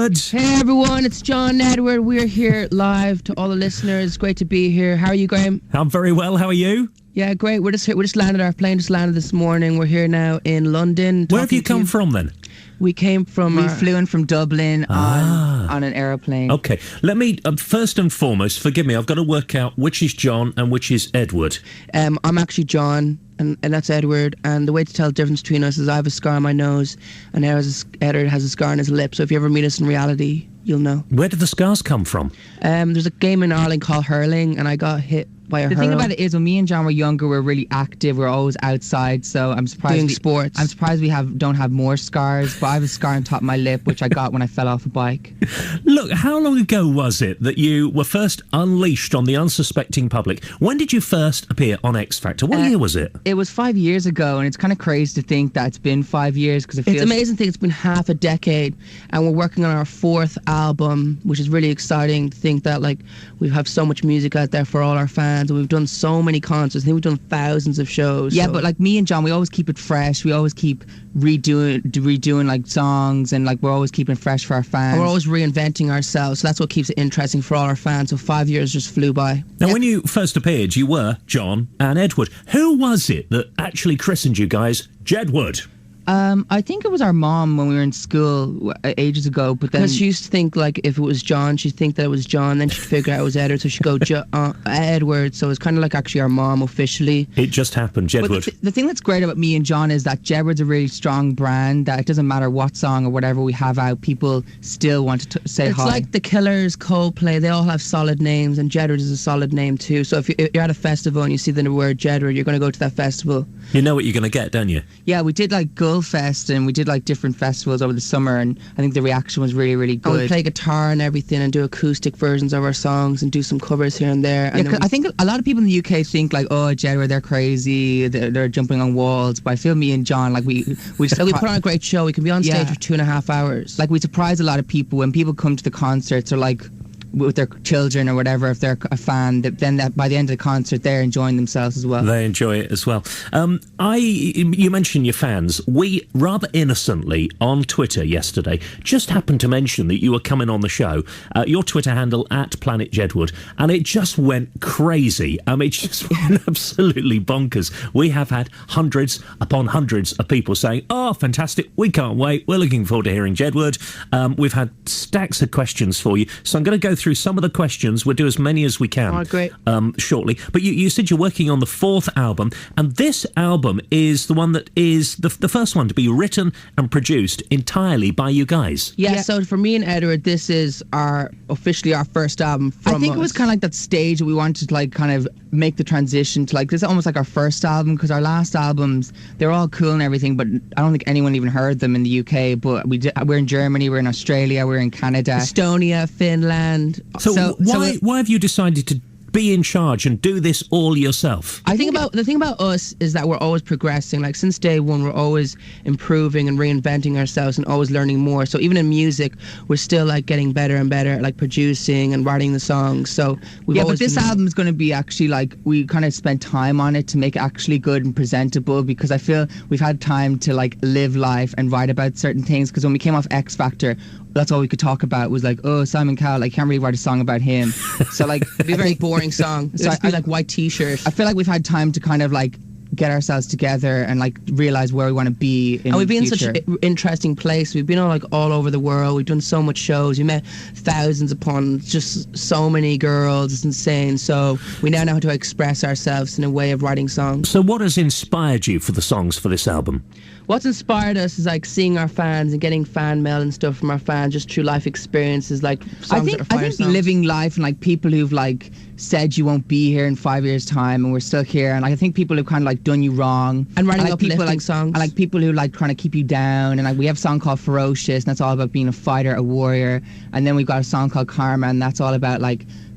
Jedward. Hey everyone, it's John Edward. We're here live to all the listeners. Great to be here. How are you, Graham? I'm very well. How are you? Yeah, great. We're just landed. Our plane just landed this morning. We're here now in London. Where have you come from then? We flew in from Dublin on an aeroplane. Okay, let me first and foremost, forgive me, I've got to work out which is John and which is Edward. I'm actually John, and that's Edward. And the way to tell the difference between us is I have a scar on my nose, and Edward has a scar on his lip. So if you ever meet us in reality, you'll know. Where did the scars come from? There's a game in Ireland called hurling, and I got hit by a hurl. The thing about it is, when me and John were younger, we were really active. We were always outside, so I'm surprised doing sports. I'm surprised we don't have more scars. But I have a scar on top of my lip, which I got when I fell off a bike. Look, how long ago was it that you were first unleashed on the unsuspecting public? When did you first appear on X Factor? What year was it? It was 5 years ago, and it's kind of crazy to think that it's been 5 years because it's amazing to think it's been half a decade, and we're working on our 4th album, which is really exciting to think that we have so much music out there for all our fans, and we've done so many concerts. I think we've done thousands of shows. Yeah, but like me and John, we always keep it fresh. We always keep redoing like songs, and like we're always keeping fresh for our fans. And we're always reinventing ourselves, so that's what keeps it interesting for all our fans. So 5 years just flew by. Now, when you first appeared, you were John and Edward. Who was it that actually christened you guys Jedward? I think it was our mom when we were in school ages ago, but then... Because she used to think, if it was John, she'd think that it was John, then she'd figure out it was Edward, so she'd go, Edward, so it's kind of like actually our mom officially. It just happened, Jedward. But the thing that's great about me and John is that Jedward's a really strong brand, that it doesn't matter what song or whatever we have out, people still want to say hi. It's like The Killers, Coldplay, they all have solid names, and Jedward is a solid name too, so if you're at a festival and you see the word Jedward, you're going to go to that festival. You know what you're going to get, don't you? Yeah, we did Fest, and we did different festivals over the summer, and I think the reaction was really, really good. And we play guitar and everything and do acoustic versions of our songs and do some covers here and there. And I think a lot of people in the UK think Jedward, they're crazy, they're jumping on walls, but I feel me and John, we put on a great show. We can be on stage for 2.5 hours. We surprise a lot of people when people come to the concerts, or with their children or whatever, if they're a fan, then by the end of the concert they're enjoying themselves as well. They enjoy it as well. You mentioned your fans. We rather innocently on Twitter yesterday just happened to mention that you were coming on the show, your Twitter handle at planetjedward, and it just went crazy. It just went absolutely bonkers. We have had hundreds upon hundreds of people saying, "Oh, fantastic, we can't wait, we're looking forward to hearing Jedward." We've had stacks of questions for you, so I'm going to go through some of the questions. We'll do as many as we can great. Shortly. But you said you're working on the 4th album, and this album is the one that is the first one to be written and produced entirely by you guys. Yeah, so for me and Edward, this is officially our first album from I think it was kind of like that stage that we wanted to kind of make the transition to this is almost like our first album, because our last albums, they're all cool and everything, but I don't think anyone even heard them in the UK. But we're in Germany, we're in Australia, we're in Canada, Estonia, Finland. So why have you decided to be in charge and do this all yourself? The thing about us is that we're always progressing. Since day one, we're always improving and reinventing ourselves and always learning more. So even in music, we're still getting better and better at producing and writing the songs. So but this album is going to be actually we kind of spent time on it to make it actually good and presentable, because I feel we've had time to live life and write about certain things. Because when we came off X Factor, that's all we could talk about was Simon Cowell, can't really write a song about him. So it'd be a very boring song. So I white t-shirt. I feel we've had time to kind of get ourselves together and realize where we want to be in and we've the been future. in such an interesting place. We've been all over the world. We've done so much shows. We met thousands upon just so many girls. It's insane. So we now know how to express ourselves in a way of writing songs. So what has inspired you for the songs for this album? What's inspired us is seeing our fans and getting fan mail and stuff from our fans, just through life experiences, songs I think songs. living life and people who've said you won't be here in 5 years' time and we're still here, and I think people who've kind of done you wrong, and writing uplifting songs, and people who trying to keep you down, and we have a song called Ferocious, and that's all about being a fighter, a warrior, and then we've got a song called Karma, and that's all about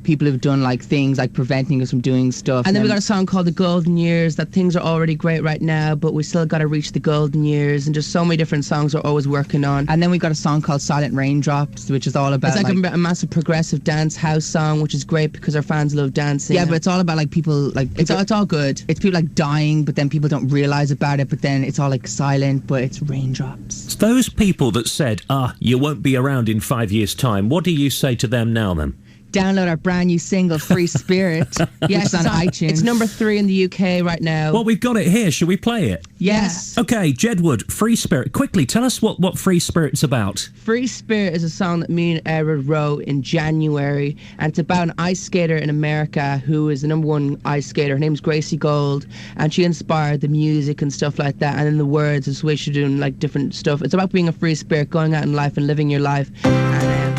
people who've done like things like preventing us from doing stuff. And then we got a song called The Golden Years, that things are already great right now, but we still got to reach the golden years, and just so many different songs we're always working on. And then we got a song called Silent Raindrops, which is all about it's like a massive progressive dance house song, which is great because our fans love dancing. Yeah, but it's all about like people like it's all good. It's people like dying, but then people don't realize about it, but then it's all like silent, but it's raindrops. It's those people that said, you won't be around in 5 years' time. What do you say to them now then? Download our brand new single, Free Spirit. Yes, it's on iTunes. It's number 3 in the UK right now. Well, we've got it here. Shall we play it? Yes. Okay, Jedward, Free Spirit. Quickly, tell us what Free Spirit's about. Free Spirit is a song that me and Edward wrote in January, and it's about an ice skater in America who is the #1 ice skater. Her name's Gracie Gold, and she inspired the music and stuff like that, and then the words is the way she's doing like different stuff. It's about being a free spirit, going out in life and living your life, and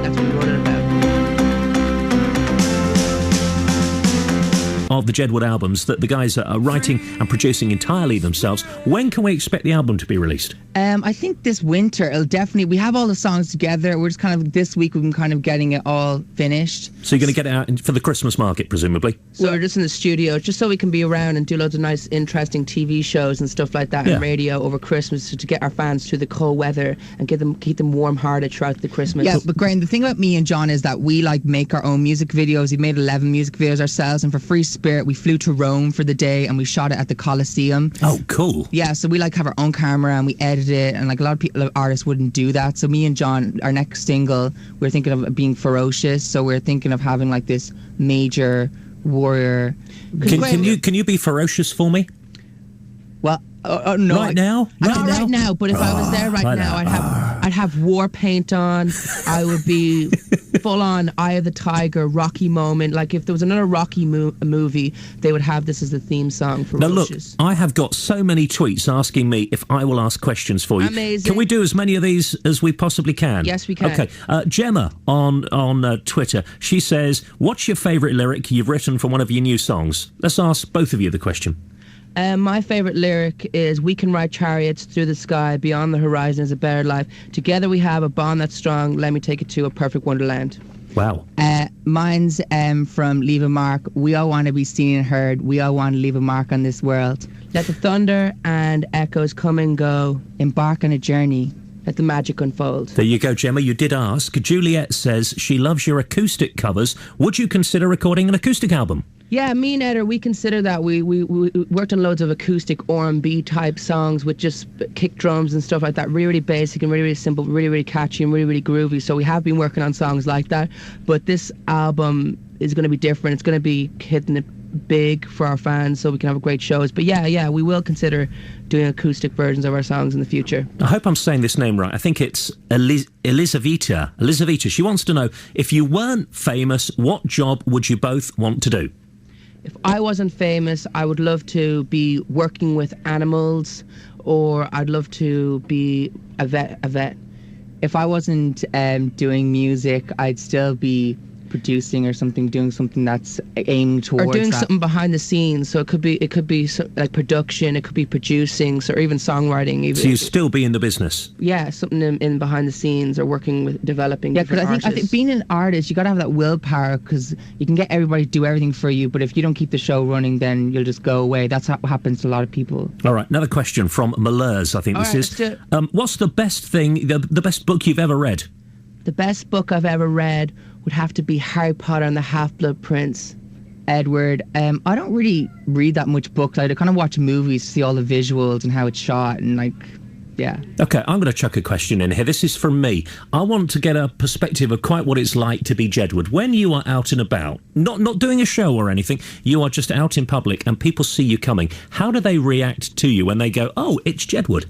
that's what we wrote it about. Of the Jedward albums that the guys are writing and producing entirely themselves. When can we expect the album to be released? I think this winter it'll definitely. We have all the songs together. We're just kind of this week we've been kind of getting it all finished. So you're going to get it out for the Christmas market, presumably? So we're just in the studio, just so we can be around and do loads of nice, interesting TV shows and stuff like that, and radio over Christmas, to get our fans through the cold weather and keep them warm-hearted throughout the Christmas. Yeah, but Graham, the thing about me and John is that we like make our own music videos. We've made 11 music videos ourselves, and for Free Spirit, we flew to Rome for the day and we shot it at the Colosseum. Oh, cool. Yeah, so we like have our own camera and we edit it, and like a lot of people, artists wouldn't do that. So me and John, our next single, we're thinking of being ferocious. So we're thinking of having like this major warrior. Can you be ferocious for me? Well, no. Right now? Not right now, but if I was there right now, I'd have war paint on. I would be full on Eye of the Tiger, Rocky moment. Like if there was another Rocky movie, they would have this as the theme song for Now look, I have got so many tweets asking me if I will ask questions for you. Amazing. Can we do as many of these as we possibly can? Yes, we can. Okay. Gemma on Twitter, she says, what's your favourite lyric you've written for one of your new songs? Let's ask both of you the question. My favourite lyric is, we can ride chariots through the sky, beyond the horizon is a better life. Together we have a bond that's strong, let me take it to a perfect wonderland. Wow. Mine's from Leave a Mark. We all want to be seen and heard. We all want to leave a mark on this world. Let the thunder and echoes come and go. Embark on a journey. Let the magic unfold. There you go, Gemma. You did ask. Juliet says she loves your acoustic covers. Would you consider recording an acoustic album? Yeah, me and Eder, we consider that. We worked on loads of acoustic R&B type songs with just kick drums and stuff like that. Really, really basic and really, really simple, really, really catchy and really, really groovy. So we have been working on songs like that. But this album is going to be different. It's going to be hitting it big for our fans so we can have great shows. But yeah, we will consider doing acoustic versions of our songs in the future. I hope I'm saying this name right. I think it's Elizaveta. Elizaveta. She wants to know, if you weren't famous, what job would you both want to do? If I wasn't famous, I would love to be working with animals, or I'd love to be a vet. If I wasn't doing music, I'd still be producing or something, doing something that's aimed towards or doing that. Something behind the scenes. So it could be like production, it could be producing, or even songwriting. Even. So you'd still be in the business? Yeah, something in behind the scenes, or working with developing. Yeah, because I think being an artist, you got to have that willpower, because you can get everybody to do everything for you, but if you don't keep the show running, then you'll just go away. That's what happens to a lot of people. All right, another question from Malheurs, I think. All this is. What's the best thing, the best book you've ever read? The best book I've ever read would have to be Harry Potter and the Half-Blood Prince. Edward, I don't really read that much books. I kind of watch movies to see all the visuals and how it's shot, and like, yeah. Okay, I'm going to chuck a question in here. This is from me. I want to get a perspective of quite what it's like to be Jedward. When you are out and about, not doing a show or anything, you are just out in public and people see you coming. How do they react to you when they go, oh, it's Jedward?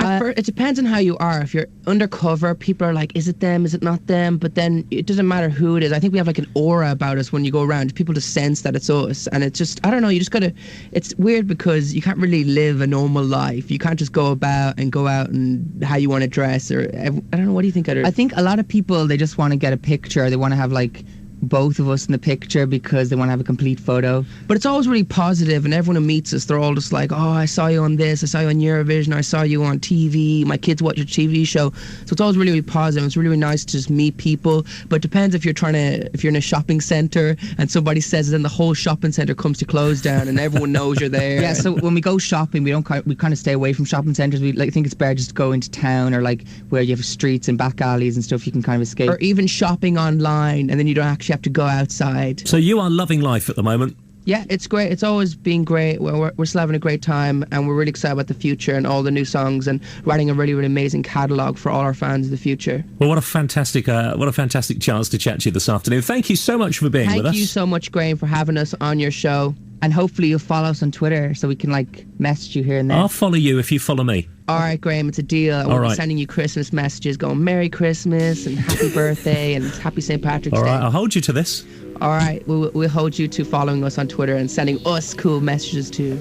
It depends on how you are. If you're undercover, people are like, is it them, is it not them? But then it doesn't matter who it is. I think we have like an aura about us when you go around. People just sense that it's us. And it's just, I don't know, you just gotta, it's weird because you can't really live a normal life. You can't just go about and how you want to dress, or I don't know, what do you think, Edward? I think a lot of people, they just want to get a picture. They want to have like both of us in the picture because they want to have a complete photo. But it's always really positive, and everyone who meets us, they're all just like, oh, I saw you on this, I saw you on Eurovision, I saw you on TV, my kids watch your TV show. So it's always really, really positive. It's really, really nice to just meet people. But it depends if you're in a shopping centre and somebody says it, then the whole shopping centre comes to close down and everyone knows you're there. Yeah, so when we go shopping, we kind of stay away from shopping centres. We think it's better just to go into town, or like where you have streets and back alleys and stuff you can kind of escape. Or even shopping online, and then you don't actually have to go outside. So you are loving life at the moment? Yeah, it's great. It's always been great. We're still having a great time, and we're really excited about the future and all the new songs, and writing a really, really amazing catalogue for all our fans of the future. Well, what a fantastic chance to chat to you this afternoon. Thank you so much for being with us. Thank you so much, Graham, for having us on your show. And hopefully you'll follow us on Twitter so we can like message you here and there. I'll follow you if you follow me. All right, Graham, it's a deal. We'll be sending you Christmas messages going Merry Christmas and Happy Birthday and Happy St. Patrick's Day. All right, I'll hold you to this. All right, we'll hold you to following us on Twitter and sending us cool messages too.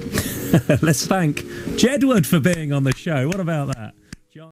Let's thank Jedward for being on the show. What about that?